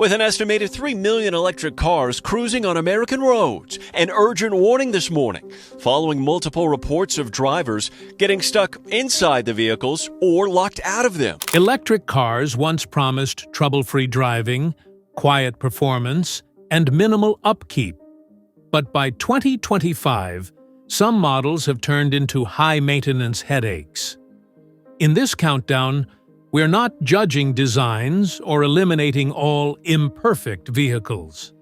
With an estimated 3 million electric cars cruising on American roads, an urgent warning this morning following multiple reports of drivers getting stuck inside the vehicles or locked out of them. Electric cars once promised trouble-free driving, quiet performance, and minimal upkeep. But by 2025, some models have turned into high-maintenance headaches. In this countdown, we're not judging designs or eliminating all imperfect vehicles.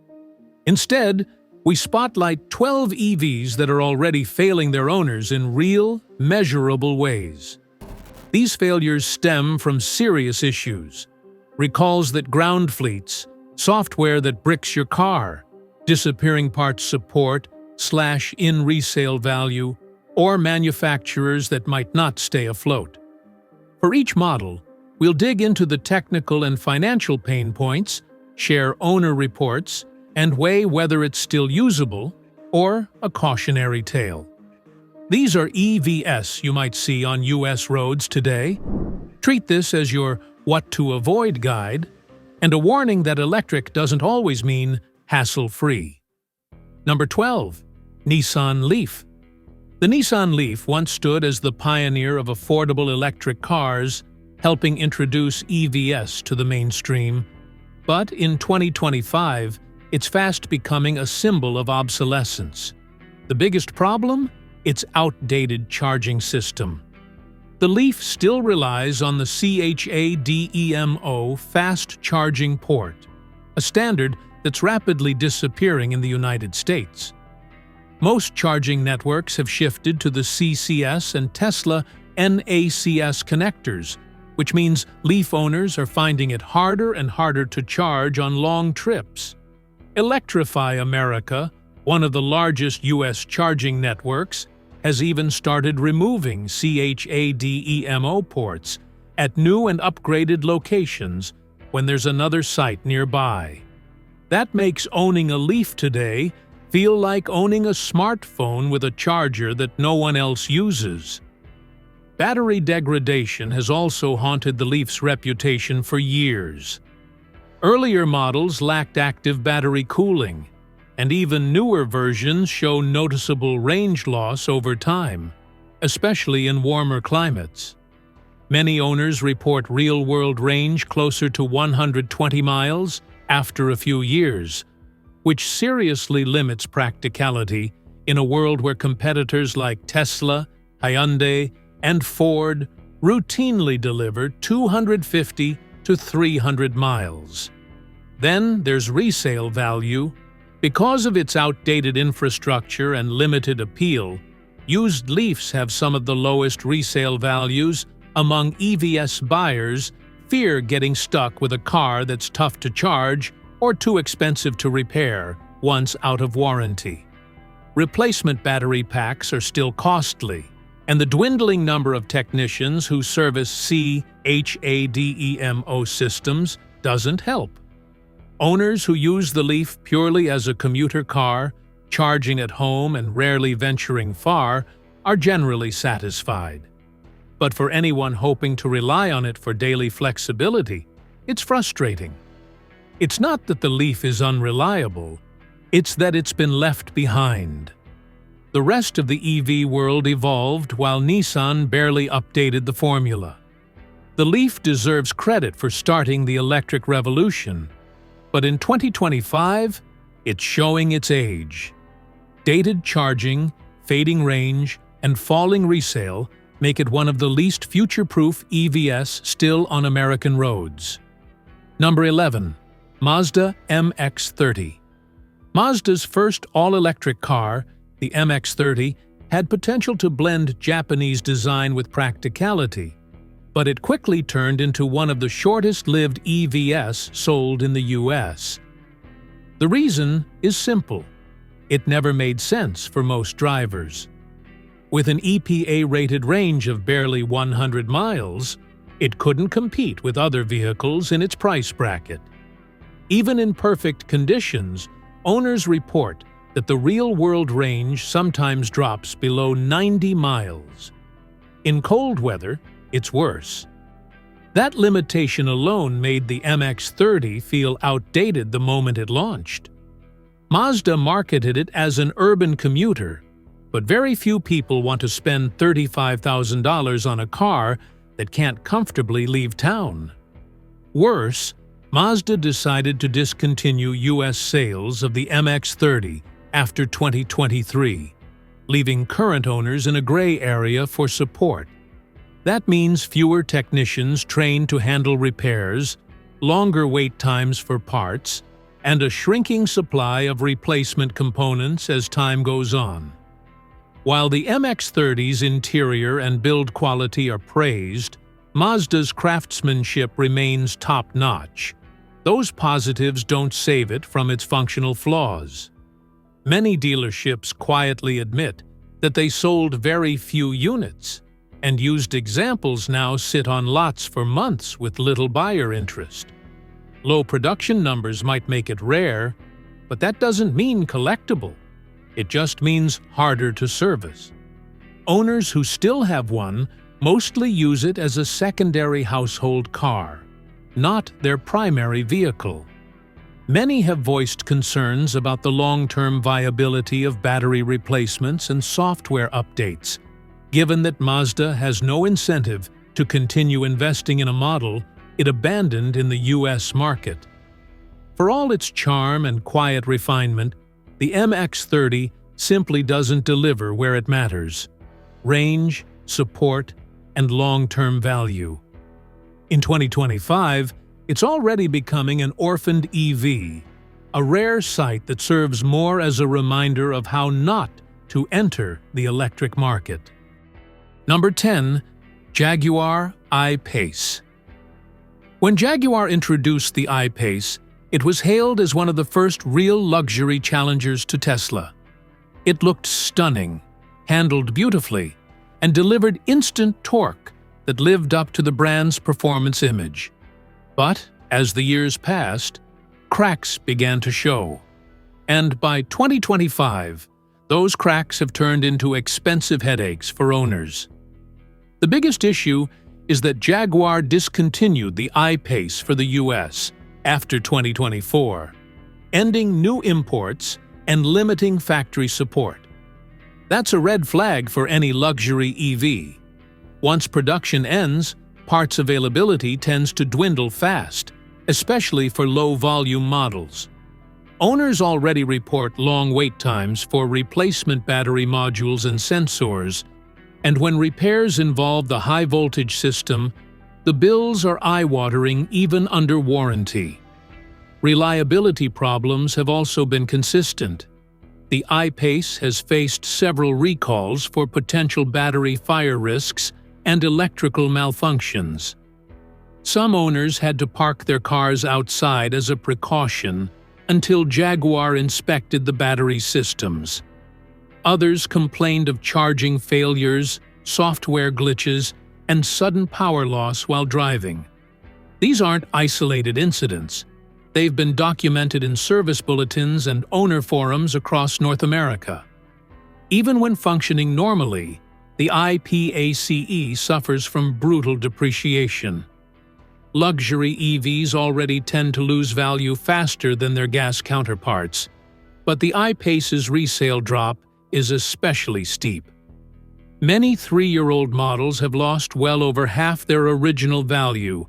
Instead, we spotlight 12 EVs that are already failing their owners in real, measurable ways. These failures stem from serious issues: recalls that ground fleets, software that bricks your car, disappearing parts support, / resale value, or manufacturers that might not stay afloat. For each model, we'll dig into the technical and financial pain points, share owner reports, and weigh whether it's still usable or a cautionary tale. These are EVs you might see on US roads today. Treat this as your what to avoid guide, and a warning that electric doesn't always mean hassle-free. Number 12. Nissan Leaf. The Nissan Leaf once stood as the pioneer of affordable electric cars, helping introduce EVs to the mainstream. But in 2025, it's fast becoming a symbol of obsolescence. The biggest problem? Its outdated charging system. The Leaf still relies on the CHAdeMO fast charging port, a standard that's rapidly disappearing in the United States. Most charging networks have shifted to the CCS and Tesla NACS connectors, which means Leaf owners are finding it harder and harder to charge on long trips. Electrify America, one of the largest U.S. charging networks, has even started removing CHAdeMO ports at new and upgraded locations when there's another site nearby. That makes owning a Leaf today feel like owning a smartphone with a charger that no one else uses. Battery degradation has also haunted the Leaf's reputation for years. Earlier models lacked active battery cooling, and even newer versions show noticeable range loss over time, especially in warmer climates. Many owners report real-world range closer to 120 miles after a few years, which seriously limits practicality in a world where competitors like Tesla, Hyundai, and Ford routinely deliver 250 to 300 miles. Then there's resale value. Because of its outdated infrastructure and limited appeal, used Leafs have some of the lowest resale values among EVs buyers fear getting stuck with a car that's tough to charge or too expensive to repair once out of warranty. Replacement battery packs are still costly, and the dwindling number of technicians who service CHAdeMO systems doesn't help. Owners who use the Leaf purely as a commuter car, charging at home and rarely venturing far, are generally satisfied. But for anyone hoping to rely on it for daily flexibility, it's frustrating. It's not that the Leaf is unreliable, it's that it's been left behind. The rest of the EV world evolved while Nissan barely updated the formula. The Leaf deserves credit for starting the electric revolution, but in 2025, it's showing its age. Dated charging, fading range, and falling resale make it one of the least future-proof EVs still on American roads. Number 11. Mazda MX-30. Mazda's first all-electric car, the MX-30, had potential to blend Japanese design with practicality, but it quickly turned into one of the shortest-lived EVs sold in the US. The reason is simple. It never made sense for most drivers. With an EPA-rated range of barely 100 miles, it couldn't compete with other vehicles in its price bracket. Even in perfect conditions, owners report that the real-world range sometimes drops below 90 miles. In cold weather, it's worse. That limitation alone made the MX-30 feel outdated the moment it launched. Mazda marketed it as an urban commuter, but very few people want to spend $35,000 on a car that can't comfortably leave town. Worse, Mazda decided to discontinue U.S. sales of the MX-30 after 2023, leaving current owners in a gray area for support. That means fewer technicians trained to handle repairs, longer wait times for parts, and a shrinking supply of replacement components as time goes on. While the MX-30's interior and build quality are praised, Mazda's craftsmanship remains top-notch. Those positives don't save it from its functional flaws. Many dealerships quietly admit that they sold very few units, and used examples now sit on lots for months with little buyer interest. Low production numbers might make it rare, but that doesn't mean collectible. It just means harder to service. Owners who still have one mostly use it as a secondary household car, not their primary vehicle. Many have voiced concerns about the long-term viability of battery replacements and software updates, given that Mazda has no incentive to continue investing in a model it abandoned in the U.S. market. For all its charm and quiet refinement, the MX-30 simply doesn't deliver where it matters: range, support, and long-term value. In 2025, it's already becoming an orphaned EV, a rare sight that serves more as a reminder of how not to enter the electric market. Number 10. Jaguar I-Pace. When Jaguar introduced the I-Pace, it was hailed as one of the first real luxury challengers to Tesla. It looked stunning, handled beautifully, and delivered instant torque that lived up to the brand's performance image. But, as the years passed, cracks began to show. And by 2025, those cracks have turned into expensive headaches for owners. The biggest issue is that Jaguar discontinued the I-Pace for the US after 2024, ending new imports and limiting factory support. That's a red flag for any luxury EV. Once production ends, parts availability tends to dwindle fast, especially for low-volume models. Owners already report long wait times for replacement battery modules and sensors, and when repairs involve the high-voltage system, the bills are eye-watering even under warranty. Reliability problems have also been consistent. The I-Pace has faced several recalls for potential battery fire risks and electrical malfunctions. Some owners had to park their cars outside as a precaution until Jaguar inspected the battery systems. Others complained of charging failures, software glitches, and sudden power loss while driving. These aren't isolated incidents. They've been documented in service bulletins and owner forums across North America. Even when functioning normally, the I-Pace suffers from brutal depreciation. Luxury EVs already tend to lose value faster than their gas counterparts, but the I-Pace's resale drop is especially steep. Many 3-year-old models have lost well over half their original value,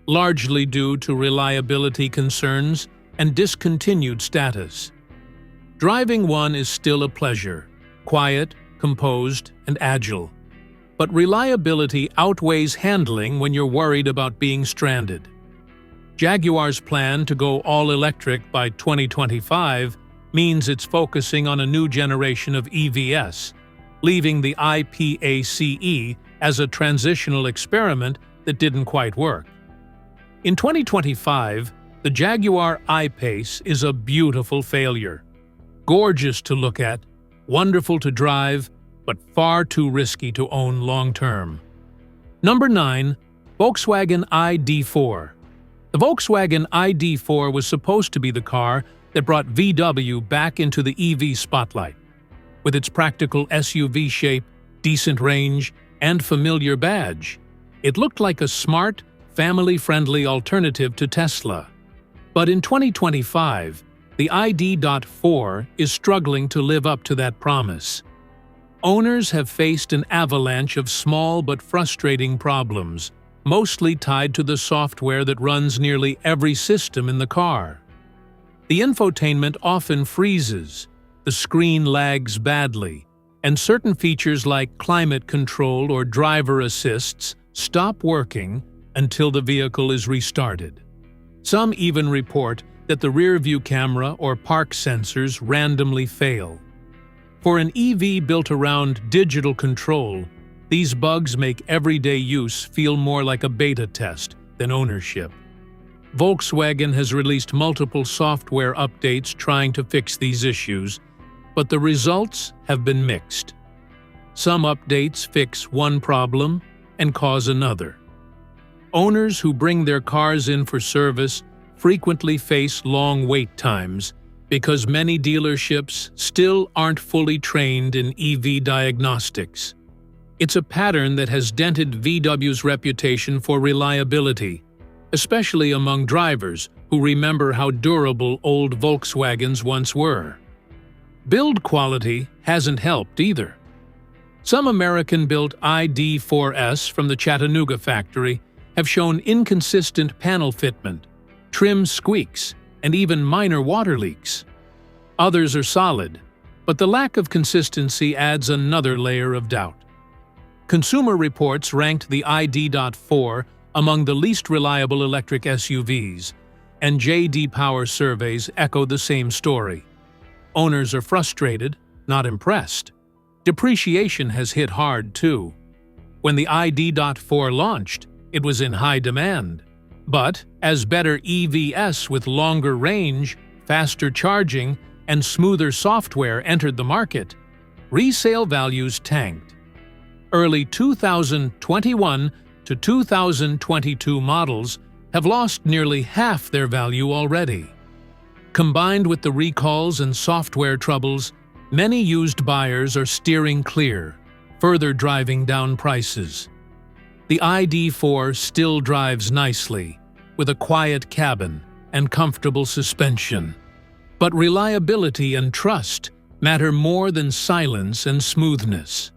largely due to reliability concerns and discontinued status. Driving one is still a pleasure, quiet, composed, and agile. But reliability outweighs handling when you're worried about being stranded. Jaguar's plan to go all-electric by 2025 means it's focusing on a new generation of EVs, leaving the I-Pace as a transitional experiment that didn't quite work. In 2025, the Jaguar I-Pace is a beautiful failure. Gorgeous to look at, wonderful to drive, but far too risky to own long-term. Number 9. Volkswagen ID.4. The Volkswagen ID.4 was supposed to be the car that brought VW back into the EV spotlight. With its practical SUV shape, decent range, and familiar badge, it looked like a smart, family-friendly alternative to Tesla. But in 2025, the ID.4 is struggling to live up to that promise. Owners have faced an avalanche of small but frustrating problems, mostly tied to the software that runs nearly every system in the car. The infotainment often freezes, the screen lags badly, and certain features like climate control or driver assists stop working until the vehicle is restarted. Some even report that the rear-view camera or park sensors randomly fail. For an EV built around digital control, these bugs make everyday use feel more like a beta test than ownership. Volkswagen has released multiple software updates trying to fix these issues, but the results have been mixed. Some updates fix one problem and cause another. Owners who bring their cars in for service frequently face long wait times because many dealerships still aren't fully trained in EV diagnostics. It's a pattern that has dented VW's reputation for reliability, especially among drivers who remember how durable old Volkswagens once were. Build quality hasn't helped either. Some American-built ID.4s from the Chattanooga factory have shown inconsistent panel fitment, trim squeaks, and even minor water leaks. Others are solid, but the lack of consistency adds another layer of doubt. Consumer Reports ranked the ID.4 among the least reliable electric SUVs, and J.D. Power surveys echo the same story. Owners are frustrated, not impressed. Depreciation has hit hard, too. When the ID.4 launched, it was in high demand. But as better EVs with longer range, faster charging, and smoother software entered the market, resale values tanked. Early 2021 to 2022 models have lost nearly half their value already. Combined with the recalls and software troubles, many used buyers are steering clear, further driving down prices. The ID.4 still drives nicely, with a quiet cabin and comfortable suspension. But reliability and trust matter more than silence and smoothness.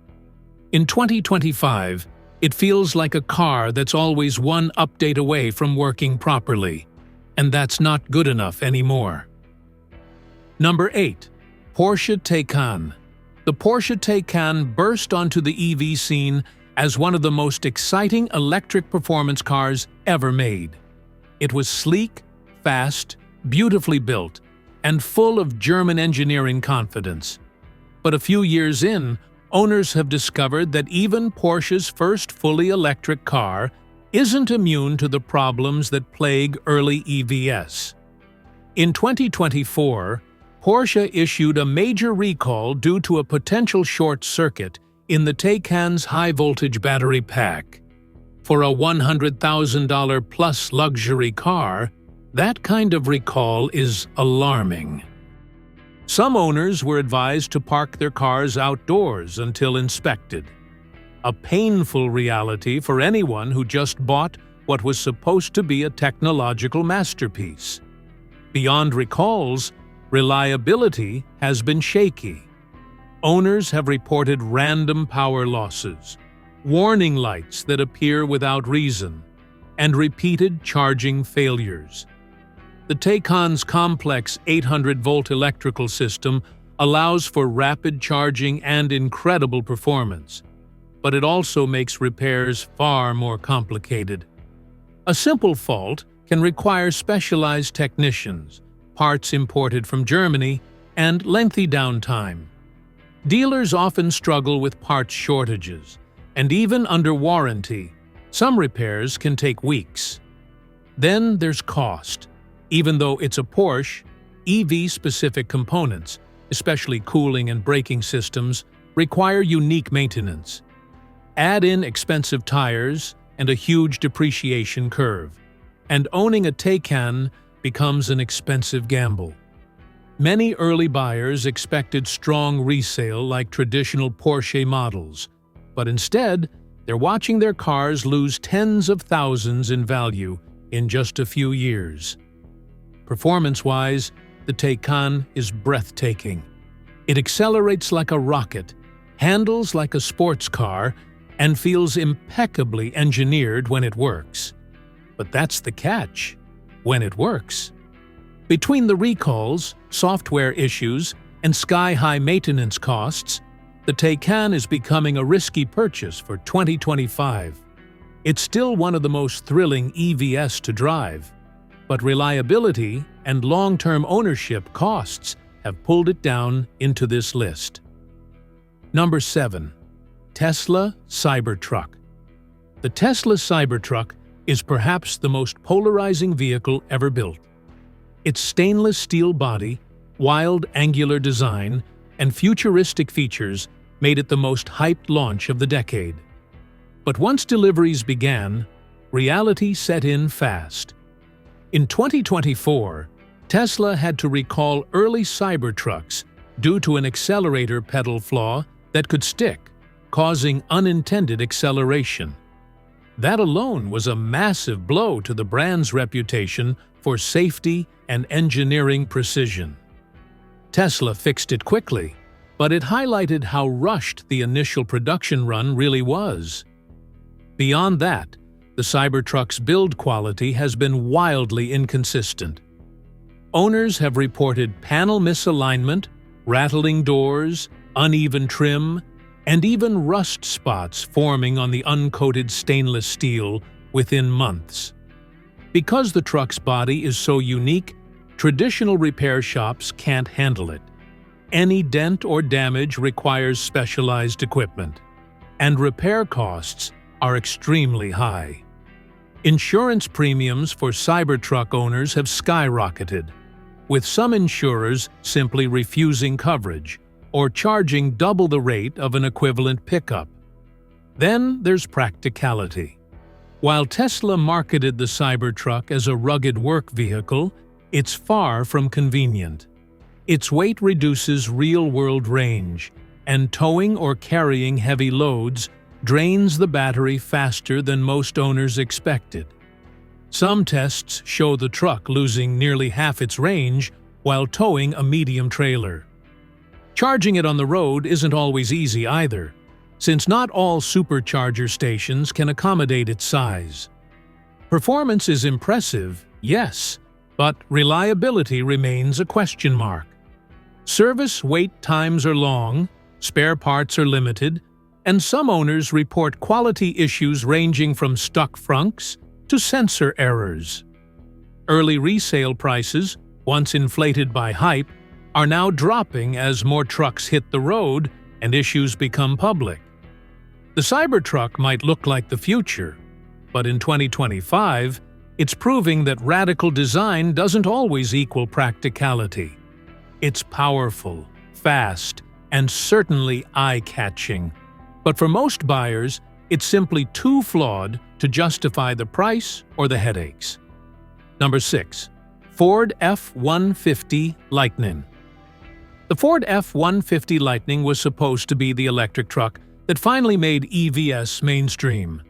In 2025, it feels like a car that's always one update away from working properly, and that's not good enough anymore. Number 8. Porsche Taycan. The Porsche Taycan burst onto the EV scene as one of the most exciting electric performance cars ever made. It was sleek, fast, beautifully built, and full of German engineering confidence. But a few years in, owners have discovered that even Porsche's first fully electric car isn't immune to the problems that plague early EVs. In 2024, Porsche issued a major recall due to a potential short circuit in the Taycan's high-voltage battery pack. For a $100,000 plus luxury car, that kind of recall is alarming. Some owners were advised to park their cars outdoors until inspected. A painful reality for anyone who just bought what was supposed to be a technological masterpiece. Beyond recalls, reliability has been shaky. Owners have reported random power losses, warning lights that appear without reason, and repeated charging failures. The Taycan's complex 800-volt electrical system allows for rapid charging and incredible performance, but it also makes repairs far more complicated. A simple fault can require specialized technicians, parts imported from Germany, and lengthy downtime. Dealers often struggle with parts shortages, and even under warranty, some repairs can take weeks. Then there's cost. Even though it's a Porsche, EV-specific components, especially cooling and braking systems, require unique maintenance. Add in expensive tires and a huge depreciation curve, and owning a Taycan becomes an expensive gamble. Many early buyers expected strong resale like traditional Porsche models, but instead, They're watching their cars lose tens of thousands in value in just a few years. Performance-wise, the Taycan is breathtaking. It accelerates like a rocket, handles like a sports car, and feels impeccably engineered when it works. But that's the catch: when it works. Between the recalls, software issues, and sky-high maintenance costs, the Taycan is becoming a risky purchase for 2025. It's still one of the most thrilling EVs to drive, but reliability and long-term ownership costs have pulled it down into this list. Number 7. Tesla Cybertruck. The Tesla Cybertruck is perhaps the most polarizing vehicle ever built. Its stainless steel body, wild angular design, and futuristic features made it the most hyped launch of the decade. But once deliveries began, reality set in fast. In 2024, Tesla had to recall early Cybertrucks due to an accelerator pedal flaw that could stick, causing unintended acceleration. That alone was a massive blow to the brand's reputation for safety and engineering precision. Tesla fixed it quickly, but it highlighted how rushed the initial production run really was. Beyond that, the Cybertruck's build quality has been wildly inconsistent. Owners have reported panel misalignment, rattling doors, uneven trim, and even rust spots forming on the uncoated stainless steel within months. Because the truck's body is so unique, traditional repair shops can't handle it. Any dent or damage requires specialized equipment, and repair costs are extremely high. Insurance premiums for Cybertruck owners have skyrocketed, with some insurers simply refusing coverage or charging double the rate of an equivalent pickup. Then there's practicality. While Tesla marketed the Cybertruck as a rugged work vehicle, it's far from convenient. Its weight reduces real-world range, and towing or carrying heavy loads drains the battery faster than most owners expected. Some tests show the truck losing nearly half its range while towing a medium trailer. Charging it on the road isn't always easy either, since not all supercharger stations can accommodate its size. Performance is impressive, yes, but reliability remains a question mark. Service wait times are long, spare parts are limited, and some owners report quality issues ranging from stuck frunks to sensor errors. Early resale prices, once inflated by hype, are now dropping as more trucks hit the road and issues become public. The Cybertruck might look like the future, but in 2025, it's proving that radical design doesn't always equal practicality. It's powerful, fast, and certainly eye-catching. But for most buyers, it's simply too flawed to justify the price or the headaches. Number 6. Ford F-150 Lightning. The Ford F-150 Lightning was supposed to be the electric truck that finally made EVs mainstream.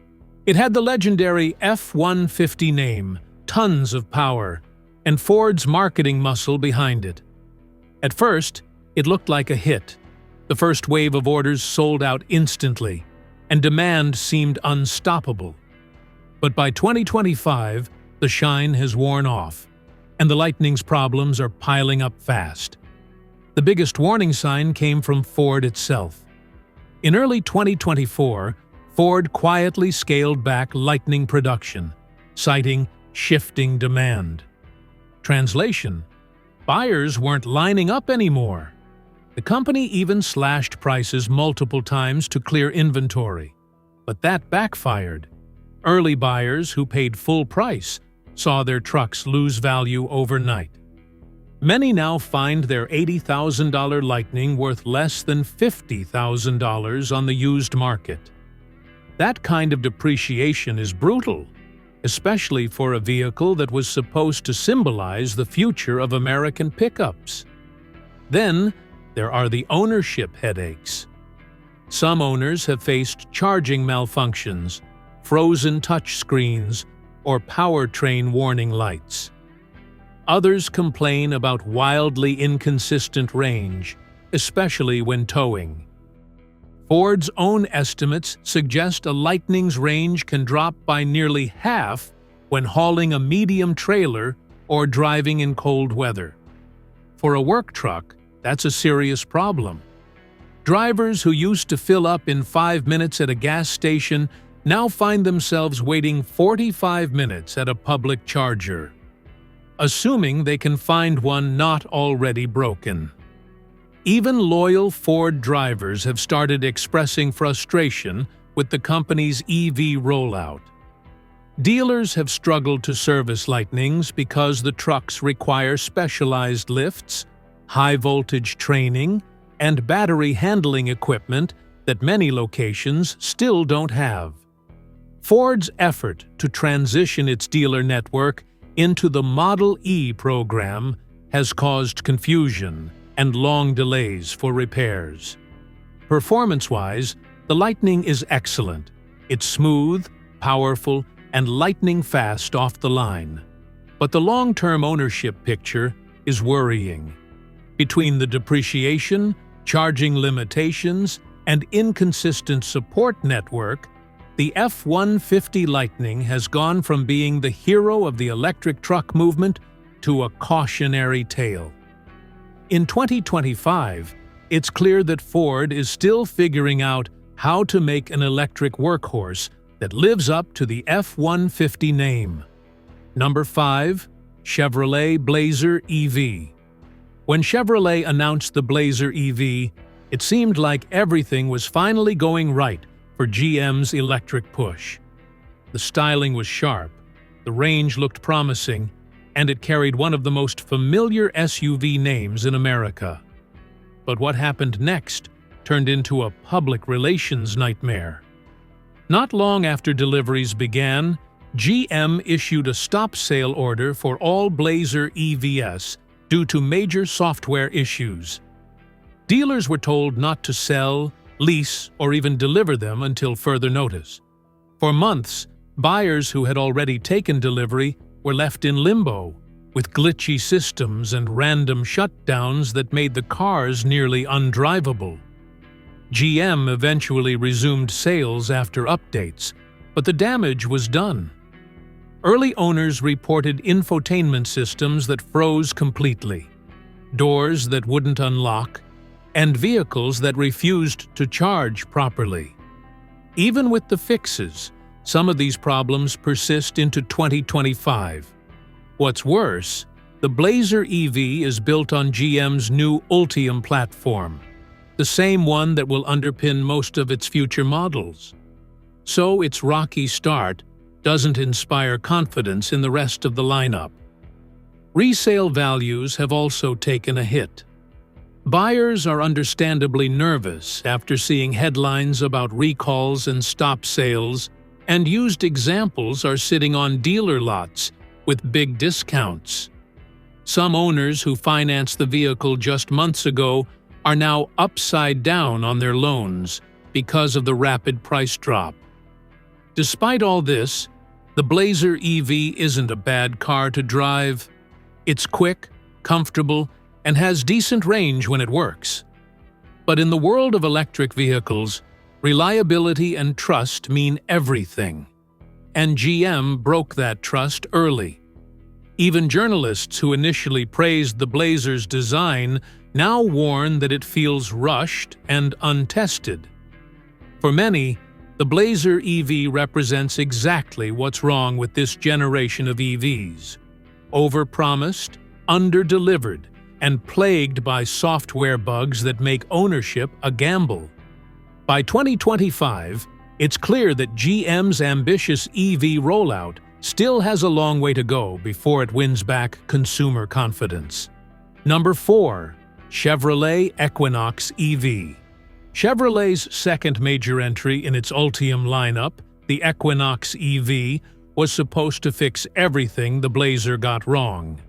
It had the legendary F-150 name, tons of power, and Ford's marketing muscle behind it. At first, it looked like a hit. The first wave of orders sold out instantly, and demand seemed unstoppable. But by 2025, the shine has worn off, and the Lightning's problems are piling up fast. The biggest warning sign came from Ford itself. In early 2024, Ford quietly scaled back Lightning production, citing shifting demand. Translation: buyers weren't lining up anymore. The company even slashed prices multiple times to clear inventory. But that backfired. Early buyers who paid full price saw their trucks lose value overnight. Many now find their $80,000 Lightning worth less than $50,000 on the used market. That kind of depreciation is brutal, especially for a vehicle that was supposed to symbolize the future of American pickups. Then, there are the ownership headaches. Some owners have faced charging malfunctions, frozen touchscreens, or powertrain warning lights. Others complain about wildly inconsistent range, especially when towing. Ford's own estimates suggest a Lightning's range can drop by nearly half when hauling a medium trailer or driving in cold weather. For a work truck, that's a serious problem. Drivers who used to fill up in 5 minutes at a gas station now find themselves waiting 45 minutes at a public charger, assuming they can find one not already broken. Even loyal Ford drivers have started expressing frustration with the company's EV rollout. Dealers have struggled to service Lightnings because the trucks require specialized lifts, high-voltage training, and battery handling equipment that many locations still don't have. Ford's effort to transition its dealer network into the Model E program has caused confusion and long delays for repairs. Performance-wise, the Lightning is excellent. It's smooth, powerful, and lightning fast off the line. But the long-term ownership picture is worrying. Between the depreciation, charging limitations, and inconsistent support network, the F-150 Lightning has gone from being the hero of the electric truck movement to a cautionary tale. In 2025, it's clear that Ford is still figuring out how to make an electric workhorse that lives up to the F-150 name. Number 5. Chevrolet Blazer EV. When Chevrolet announced the Blazer EV, it seemed like everything was finally going right for GM's electric push. The styling was sharp, the range looked promising, and it carried one of the most familiar SUV names in America. But what happened next turned into a public relations nightmare. Not long after deliveries began, GM issued a stop sale order for all Blazer EVs due to major software issues. Dealers were told not to sell, lease, or even deliver them until further notice. For months, buyers who had already taken delivery were left in limbo, with glitchy systems and random shutdowns that made the cars nearly undrivable. GM eventually resumed sales after updates, but the damage was done. Early owners reported infotainment systems that froze completely, doors that wouldn't unlock, and vehicles that refused to charge properly. Even with the fixes, some of these problems persist into 2025. What's worse, the Blazer EV is built on GM's new Ultium platform, the same one that will underpin most of its future models. So its rocky start doesn't inspire confidence in the rest of the lineup. Resale values have also taken a hit. Buyers are understandably nervous after seeing headlines about recalls and stop sales, and used examples are sitting on dealer lots with big discounts. Some owners who financed the vehicle just months ago are now upside down on their loans because of the rapid price drop. Despite all this, the Blazer EV isn't a bad car to drive. It's quick, comfortable, and has decent range when it works. But in the world of electric vehicles, reliability and trust mean everything. And GM broke that trust early. Even journalists who initially praised the Blazer's design now warn that it feels rushed and untested. For many, the Blazer EV represents exactly what's wrong with this generation of EVs: overpromised, underdelivered, and plagued by software bugs that make ownership a gamble. By 2025, it's clear that GM's ambitious EV rollout still has a long way to go before it wins back consumer confidence. Number 4. Chevrolet Equinox EV. Chevrolet's second major entry in its Ultium lineup, the Equinox EV, was supposed to fix everything the Blazer got wrong.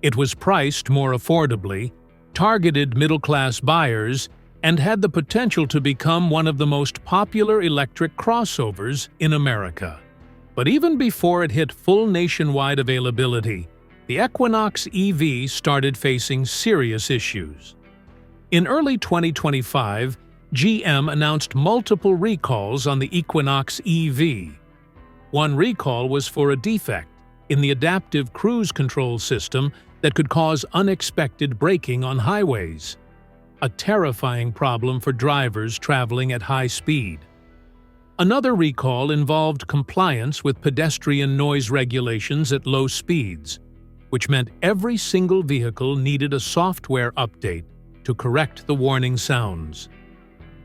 It was priced more affordably, targeted middle-class buyers, and had the potential to become one of the most popular electric crossovers in America. But even before it hit full nationwide availability, the Equinox EV started facing serious issues. In early 2025, GM announced multiple recalls on the Equinox EV. One recall was for a defect in the adaptive cruise control system that could cause unexpected braking on highways, a terrifying problem for drivers traveling at high speed. Another recall involved compliance with pedestrian noise regulations at low speeds, which meant every single vehicle needed a software update to correct the warning sounds.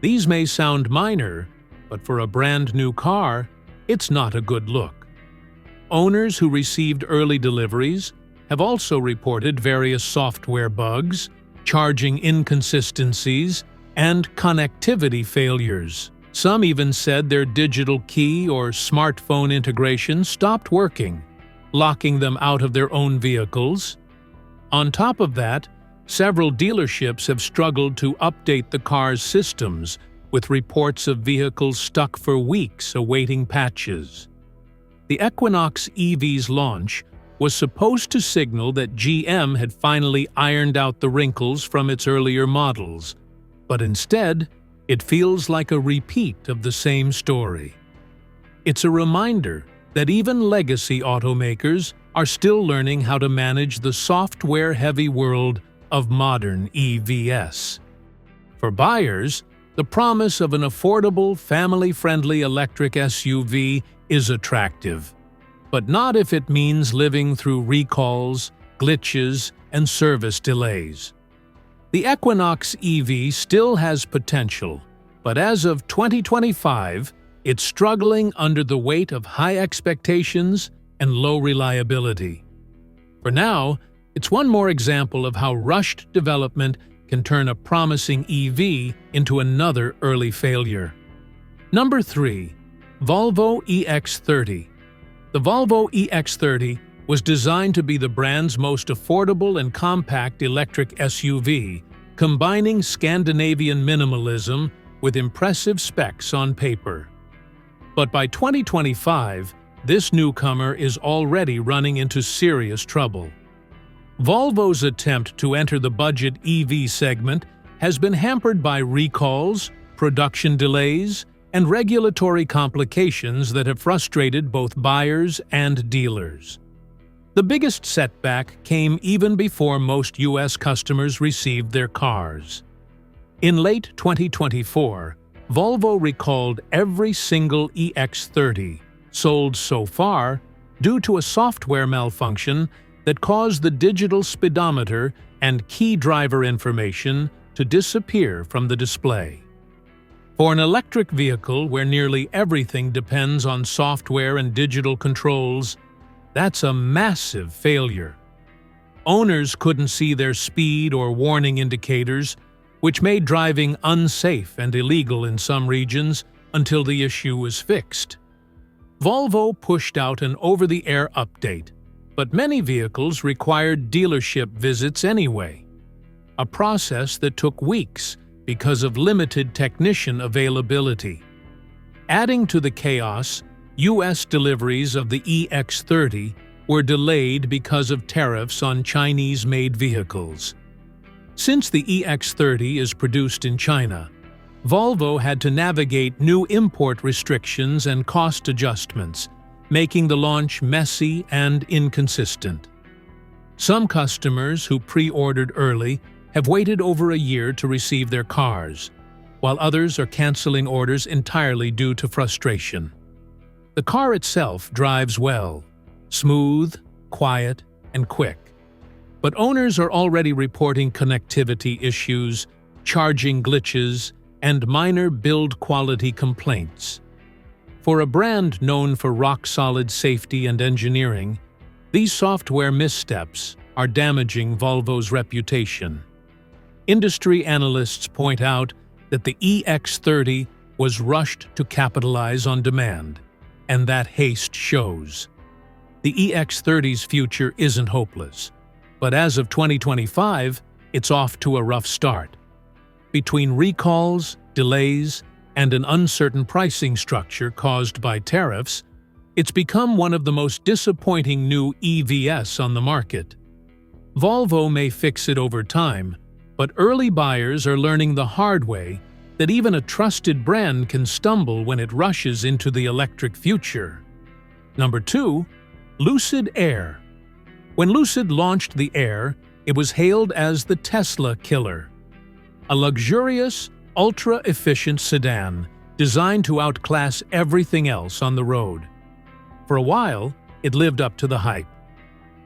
These may sound minor, but for a brand new car, it's not a good look. Owners who received early deliveries have also reported various software bugs, charging inconsistencies, and connectivity failures. Some even said their digital key or smartphone integration stopped working, locking them out of their own vehicles. On top of that, several dealerships have struggled to update the car's systems, with reports of vehicles stuck for weeks awaiting patches. The Equinox EV's launch was supposed to signal that GM had finally ironed out the wrinkles from its earlier models, but instead, it feels like a repeat of the same story. It's a reminder that even legacy automakers are still learning how to manage the software-heavy world of modern EVs. For buyers, the promise of an affordable, family-friendly electric SUV is attractive, but not if it means living through recalls, glitches, and service delays. The Equinox EV still has potential, but as of 2025, it's struggling under the weight of high expectations and low reliability. For now, it's one more example of how rushed development can turn a promising EV into another early failure. Number 3. Volvo EX30. The Volvo EX30 was designed to be the brand's most affordable and compact electric SUV, combining Scandinavian minimalism with impressive specs on paper. But by 2025, this newcomer is already running into serious trouble. Volvo's attempt to enter the budget EV segment has been hampered by recalls, production delays, and regulatory complications that have frustrated both buyers and dealers. The biggest setback came even before most U.S. customers received their cars. In late 2024, Volvo recalled every single EX30 sold so far due to a software malfunction that caused the digital speedometer and key driver information to disappear from the display. For an electric vehicle where nearly everything depends on software and digital controls, that's a massive failure. Owners couldn't see their speed or warning indicators, which made driving unsafe and illegal in some regions until the issue was fixed. Volvo pushed out an over-the-air update, but many vehicles required dealership visits anyway, a process that took weeks because of limited technician availability. Adding to the chaos, U.S. deliveries of the EX30 were delayed because of tariffs on Chinese-made vehicles. Since the EX30 is produced in China, Volvo had to navigate new import restrictions and cost adjustments, making the launch messy and inconsistent. Some customers who pre-ordered early have waited over a year to receive their cars, while others are canceling orders entirely due to frustration. The car itself drives well, smooth, quiet, and quick. But owners are already reporting connectivity issues, charging glitches, and minor build quality complaints. For a brand known for rock-solid safety and engineering, these software missteps are damaging Volvo's reputation. Industry analysts point out that the EX30 was rushed to capitalize on demand, and that haste shows. The EX30's future isn't hopeless, but as of 2025, it's off to a rough start. Between recalls, delays, and an uncertain pricing structure caused by tariffs, it's become one of the most disappointing new EVs on the market. Volvo may fix it over time, but early buyers are learning the hard way that even a trusted brand can stumble when it rushes into the electric future. Number 2. Lucid Air. When Lucid launched the Air, it was hailed as the Tesla killer. A luxurious, ultra-efficient sedan designed to outclass everything else on the road. For a while, it lived up to the hype.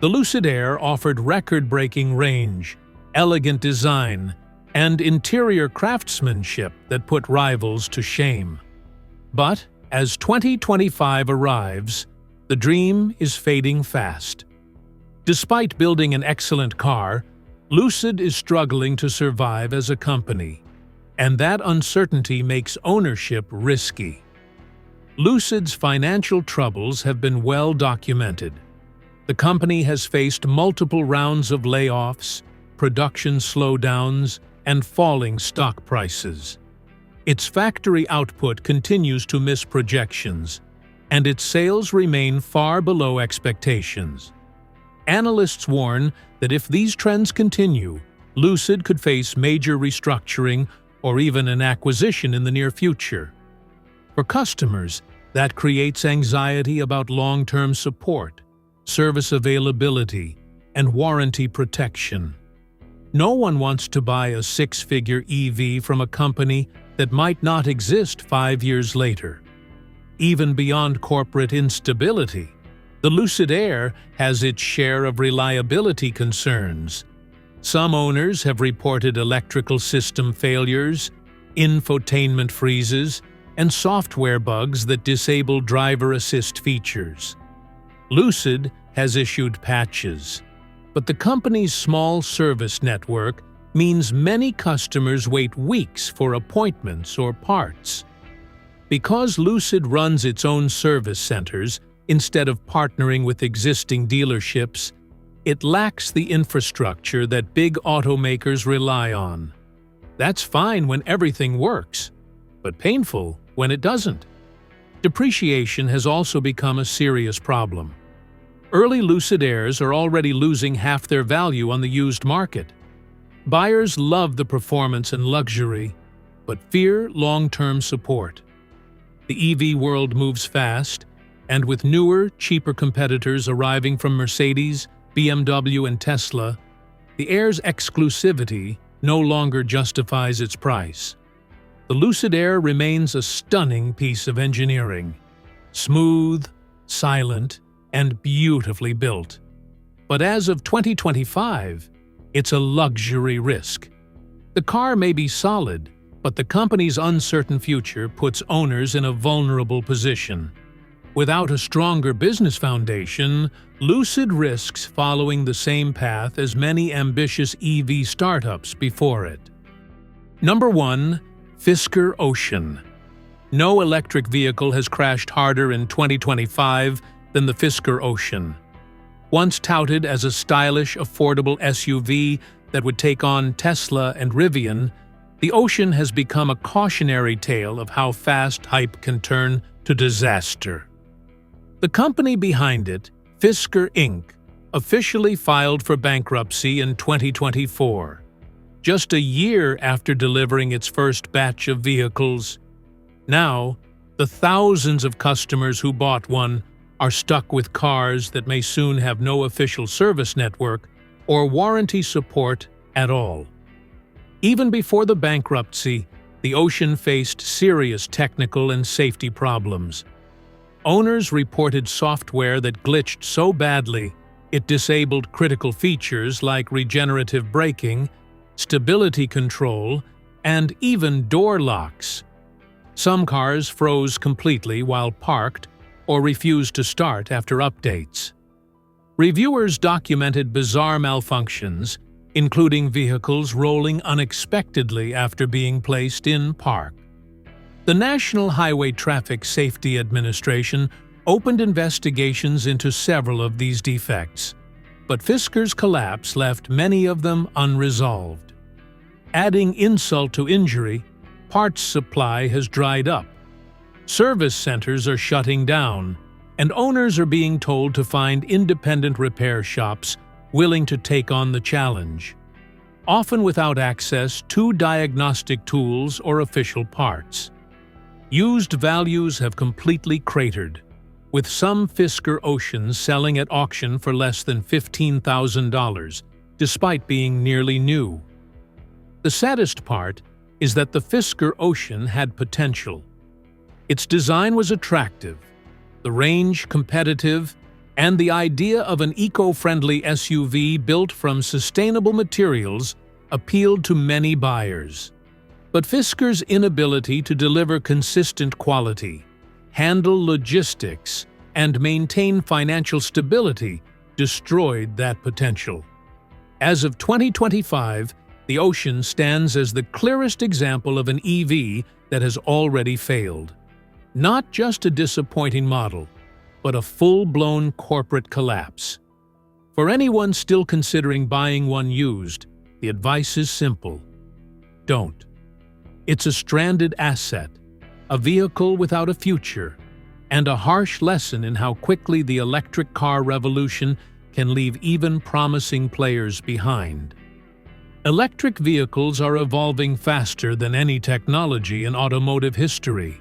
The Lucid Air offered record-breaking range, elegant design, and interior craftsmanship that put rivals to shame. But as 2025 arrives, the dream is fading fast. Despite building an excellent car, Lucid is struggling to survive as a company, and that uncertainty makes ownership risky. Lucid's financial troubles have been well documented. The company has faced multiple rounds of layoffs, production slowdowns, and falling stock prices. Its factory output continues to miss projections, and its sales remain far below expectations. Analysts warn that if these trends continue, Lucid could face major restructuring or even an acquisition in the near future. For customers, that creates anxiety about long-term support, service availability, and warranty protection. No one wants to buy a six-figure EV from a company that might not exist 5 years later. Even beyond corporate instability, the Lucid Air has its share of reliability concerns. Some owners have reported electrical system failures, infotainment freezes, and software bugs that disable driver assist features. Lucid has issued patches, but the company's small service network means many customers wait weeks for appointments or parts. Because Lucid runs its own service centers instead of partnering with existing dealerships, it lacks the infrastructure that big automakers rely on. That's fine when everything works, but painful when it doesn't. Depreciation has also become a serious problem. Early Lucid Airs are already losing half their value on the used market. Buyers love the performance and luxury, but fear long-term support. The EV world moves fast, and with newer, cheaper competitors arriving from Mercedes, BMW, and Tesla, the Air's exclusivity no longer justifies its price. The Lucid Air remains a stunning piece of engineering, smooth, silent, and beautifully built. But as of 2025, it's a luxury risk. The car may be solid, but the company's uncertain future puts owners in a vulnerable position. Without a stronger business foundation, Lucid risks following the same path as many ambitious EV startups before it. Number 1. Fisker Ocean. No electric vehicle has crashed harder in 2025 than the Fisker Ocean. Once touted as a stylish, affordable SUV that would take on Tesla and Rivian, the Ocean has become a cautionary tale of how fast hype can turn to disaster. The company behind it, Fisker Inc., officially filed for bankruptcy in 2024, just a year after delivering its first batch of vehicles. Now, the thousands of customers who bought one are stuck with cars that may soon have no official service network or warranty support at all. Even before the bankruptcy, the Ocean faced serious technical and safety problems. Owners reported software that glitched so badly it disabled critical features like regenerative braking, stability control, and even door locks. Some cars froze completely while parked or refused to start after updates. Reviewers documented bizarre malfunctions, including vehicles rolling unexpectedly after being placed in park. The National Highway Traffic Safety Administration opened investigations into several of these defects, but Fisker's collapse left many of them unresolved. Adding insult to injury, parts supply has dried up. Service centers are shutting down, and owners are being told to find independent repair shops willing to take on the challenge, often without access to diagnostic tools or official parts. Used values have completely cratered, with some Fisker Oceans selling at auction for less than $15,000, despite being nearly new. The saddest part is that the Fisker Ocean had potential. Its design was attractive, the range competitive, and the idea of an eco-friendly SUV built from sustainable materials appealed to many buyers. But Fisker's inability to deliver consistent quality, handle logistics, and maintain financial stability destroyed that potential. As of 2025, the Ocean stands as the clearest example of an EV that has already failed. Not just a disappointing model, but a full-blown corporate collapse. For anyone still considering buying one used, the advice is simple: don't. It's a stranded asset, a vehicle without a future, and a harsh lesson in how quickly the electric car revolution can leave even promising players behind. Electric vehicles are evolving faster than any technology in automotive history,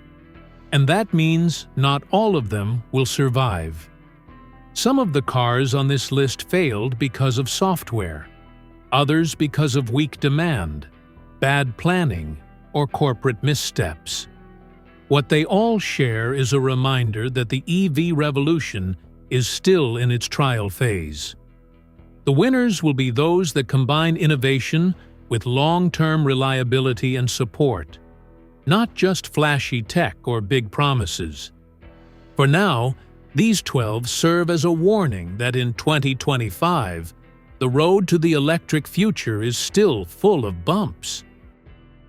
and that means not all of them will survive. Some of the cars on this list failed because of software, others because of weak demand, bad planning, or corporate missteps. What they all share is a reminder that the EV revolution is still in its trial phase. The winners will be those that combine innovation with long-term reliability and support, not just flashy tech or big promises. For now, these 12 serve as a warning that in 2025, the road to the electric future is still full of bumps.